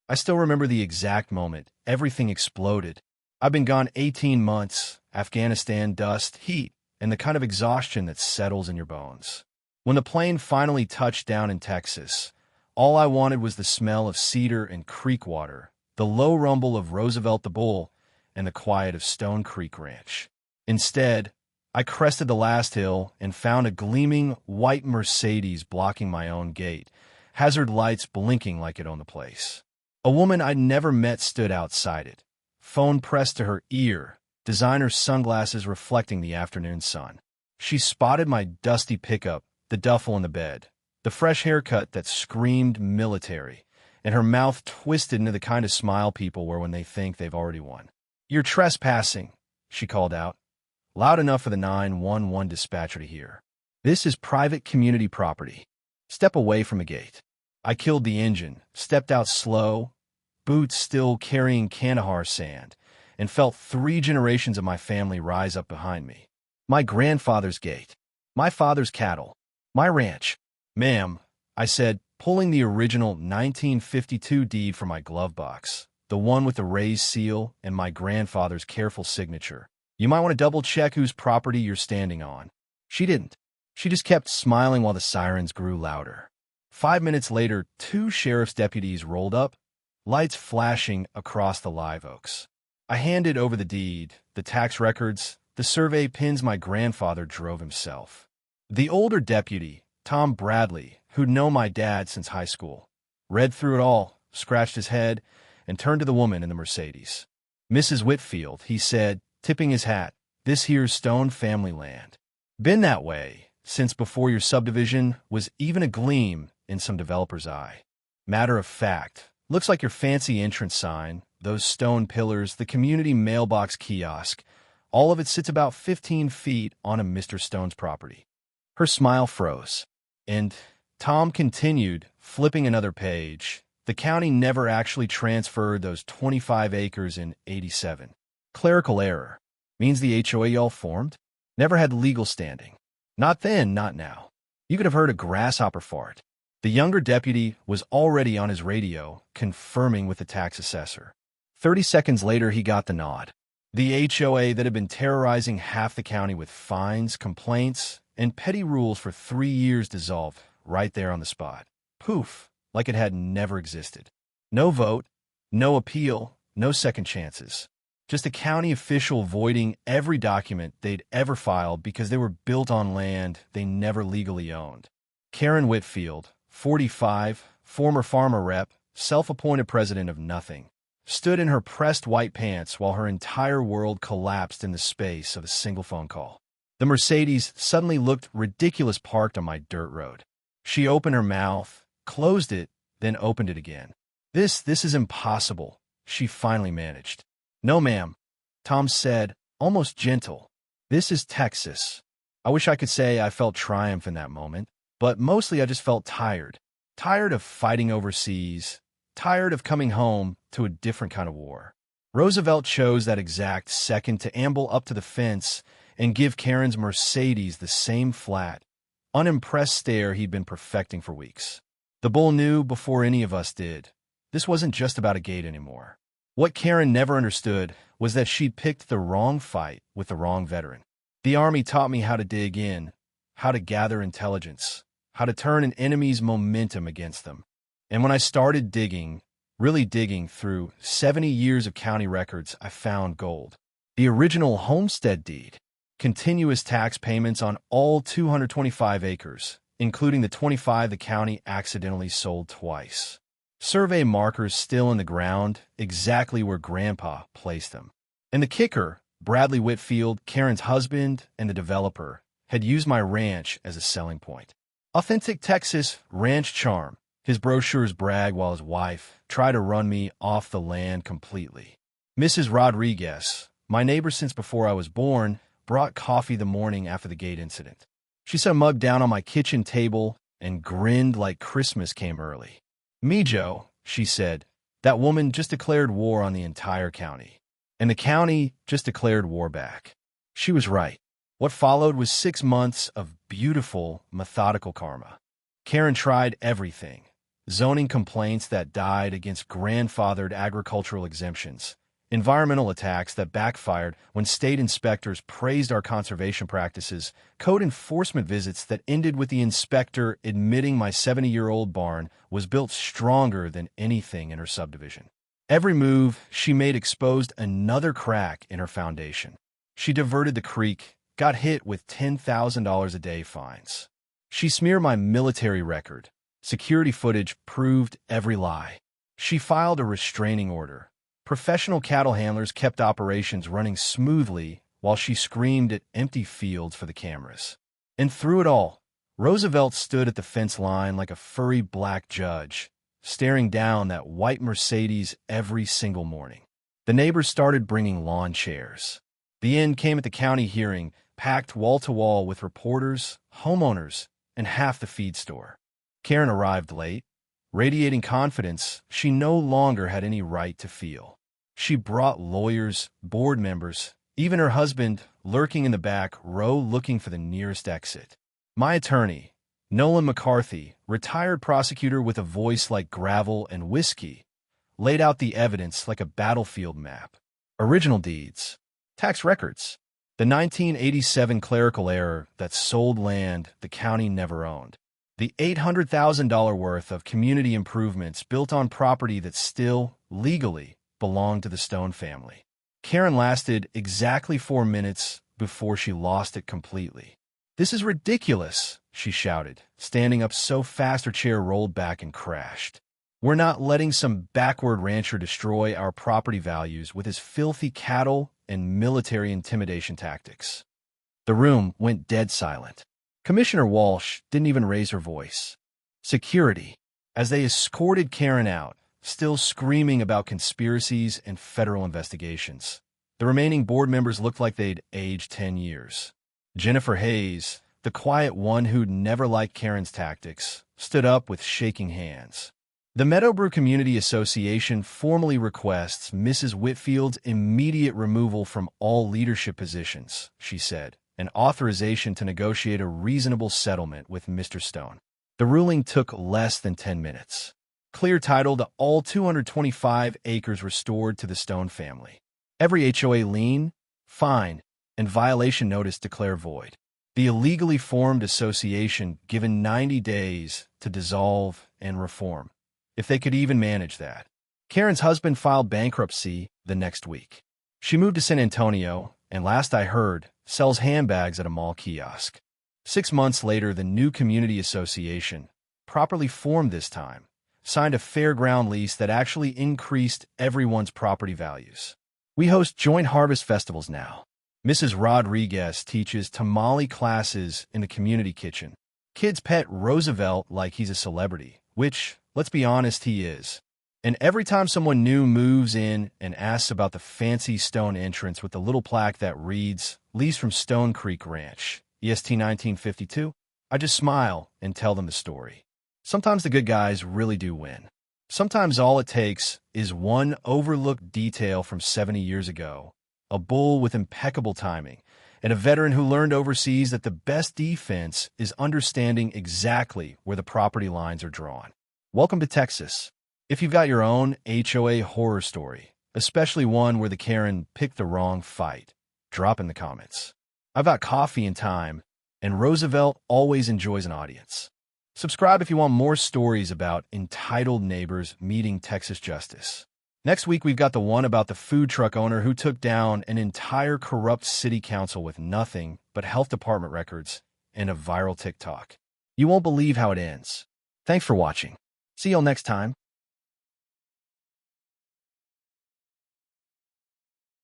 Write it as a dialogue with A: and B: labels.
A: I still remember the exact moment. Everything exploded. I've been gone 18 months, Afghanistan dust, heat, and the kind of exhaustion that settles in your bones. When the plane finally touched down in Texas, all I wanted was the smell of cedar and creek water, the low rumble of Roosevelt the Bull, and the quiet of Stone Creek Ranch. Instead, I crested the last hill and found a gleaming white Mercedes blocking my own gate, hazard lights blinking like it owned the place. A woman I'd never met stood outside it, phone pressed to her ear, designer sunglasses reflecting the afternoon sun. She spotted my dusty pickup, the duffel in the bed, the fresh haircut that screamed military, and her mouth twisted into the kind of smile people wear when they think they've already won. "You're trespassing," she called out, loud enough for the 911 dispatcher to hear. "This is private community property. Step away from the gate." I killed the engine, stepped out slow, boots still carrying Kandahar sand, and felt 3 generations of my family rise up behind me. My grandfather's gate, my father's cattle, my ranch. "Ma'am," I said, pulling the original 1952 deed from my glove box, the one with the raised seal and my grandfather's careful signature. "You might want to double-check whose property you're standing on." She didn't. She just kept smiling while the sirens grew louder. 5 minutes later, 2 sheriff's deputies rolled up, lights flashing across the live oaks. I handed over the deed, the tax records, the survey pins my grandfather drove himself. The older deputy, Tom Bradley, who'd known my dad since high school, read through it all, scratched his head, and turned to the woman in the Mercedes. "Mrs. Whitfield," he said, tipping his hat, "this here's Stone family land. Been that way since before your subdivision was even a gleam in some developer's eye. Matter of fact, looks like your fancy entrance sign, those stone pillars, the community mailbox kiosk, all of it sits about 15 feet on a Mr. Stone's property." Her smile froze. And Tom continued, flipping another page. "The county never actually transferred those 25 acres in '87. Clerical error. Means the HOA y'all formed never had legal standing. Not then, not now. You could have heard a grasshopper fart." The younger deputy was already on his radio, confirming with the tax assessor. 30 seconds later, he got the nod. The HOA that had been terrorizing half the county with fines, complaints, and petty rules for 3 years dissolved right there on the spot. Poof, like it had never existed. No vote, no appeal, no second chances. Just a county official voiding every document they'd ever filed because they were built on land they never legally owned. Karen Whitfield, 45, former farmer rep, self-appointed president of nothing, stood in her pressed white pants while her entire world collapsed in the space of a single phone call. The Mercedes suddenly looked ridiculous parked on my dirt road. She opened her mouth, closed it, then opened it again. This is impossible," she finally managed. "No, ma'am," Tom said, almost gentle. "This is Texas." I wish I could say I felt triumph in that moment, but mostly I just felt tired. Tired of fighting overseas, tired of coming home to a different kind of war. Roosevelt chose that exact second to amble up to the fence and give Karen's Mercedes the same flat, unimpressed stare he'd been perfecting for weeks. The bull knew before any of us did. This wasn't just about a gate anymore. What Karen never understood was that she'd picked the wrong fight with the wrong veteran. The Army taught me how to dig in, how to gather intelligence, how to turn an enemy's momentum against them. And when I started digging, really digging through 70 years of county records, I found gold. The original homestead deed, continuous tax payments on all 225 acres, including the 25 the county accidentally sold twice. Survey markers still in the ground, exactly where Grandpa placed them. And the kicker, Bradley Whitfield, Karen's husband, and the developer, had used my ranch as a selling point. Authentic Texas ranch charm. His brochures brag while his wife tried to run me off the land completely. Mrs. Rodriguez, my neighbor since before I was born, brought coffee the morning after the gate incident. She set a mug down on my kitchen table and grinned like Christmas came early. "Me, Joe," she said, "that woman just declared war on the entire county. And the county just declared war back." She was right. What followed was 6 months of beautiful, methodical karma. Karen tried everything. zoning complaints that died against grandfathered agricultural exemptions, environmental attacks that backfired when state inspectors praised our conservation practices, code enforcement visits that ended with the inspector admitting my 70-year-old barn was built stronger than anything in her subdivision. Every move she made exposed another crack in her foundation. She diverted the creek, got hit with $10,000 a day fines. She smeared my military record. Security footage proved every lie. She filed a restraining order. Professional cattle handlers kept operations running smoothly while she screamed at empty fields for the cameras. And through it all, Roosevelt stood at the fence line like a furry black judge, staring down that white Mercedes every single morning. The neighbors started bringing lawn chairs. The end came at the county hearing, packed wall-to-wall with reporters, homeowners, and half the feed store. Karen arrived late, radiating confidence she no longer had any right to feel. She brought lawyers, board members, even her husband, lurking in the back row looking for the nearest exit. My attorney, Nolan McCarthy, retired prosecutor with a voice like gravel and whiskey, laid out the evidence like a battlefield map. Original deeds, tax records, the 1987 clerical error that sold land the county never owned, the $800,000 worth of community improvements built on property that still, legally, belonged to the Stone family. Karen lasted exactly 4 minutes before she lost it completely. "This is ridiculous," she shouted, standing up so fast her chair rolled back and crashed. "We're not letting some backward rancher destroy our property values with his filthy cattle and military intimidation tactics." The room went dead silent. Commissioner Walsh didn't even raise her voice. Security, as they escorted Karen out, still screaming about conspiracies and federal investigations. The remaining board members looked like they'd aged 10 years. Jennifer Hayes, the quiet one who'd never liked Karen's tactics, stood up with shaking hands. "The Meadowbrook Community Association formally requests Mrs. Whitfield's immediate removal from all leadership positions," she said, "and authorization to negotiate a reasonable settlement with Mr. Stone." The ruling took less than 10 minutes. Clear title to all 225 acres restored to the Stone family. Every HOA lien, fine, and violation notice declared void. The illegally formed association given 90 days to dissolve and reform, if they could even manage that. Karen's husband filed bankruptcy the next week. She moved to San Antonio, and last I heard, sells handbags at a mall kiosk. 6 months later, the new community association, properly formed this time, signed a fairground lease that actually increased everyone's property values. We host joint harvest festivals now. Mrs. Rodriguez teaches tamale classes in the community kitchen. Kids pet Roosevelt like he's a celebrity, which, let's be honest, he is. And every time someone new moves in and asks about the fancy stone entrance with the little plaque that reads, "Lease from Stone Creek Ranch, EST 1952, I just smile and tell them the story. Sometimes the good guys really do win. Sometimes all it takes is one overlooked detail from 70 years ago, a bull with impeccable timing, and a veteran who learned overseas that the best defense is understanding exactly where the property lines are drawn. Welcome to Texas. If you've got your own HOA horror story, especially one where the Karen picked the wrong fight, drop in the comments. I've got coffee and time, and Roosevelt always enjoys an audience. Subscribe if you want more stories about entitled neighbors meeting Texas justice. Next week, we've got the one about the food truck owner who took down an entire corrupt city council with nothing but health department records and a viral TikTok. You won't believe how it ends. Thanks for watching. See y'all next time.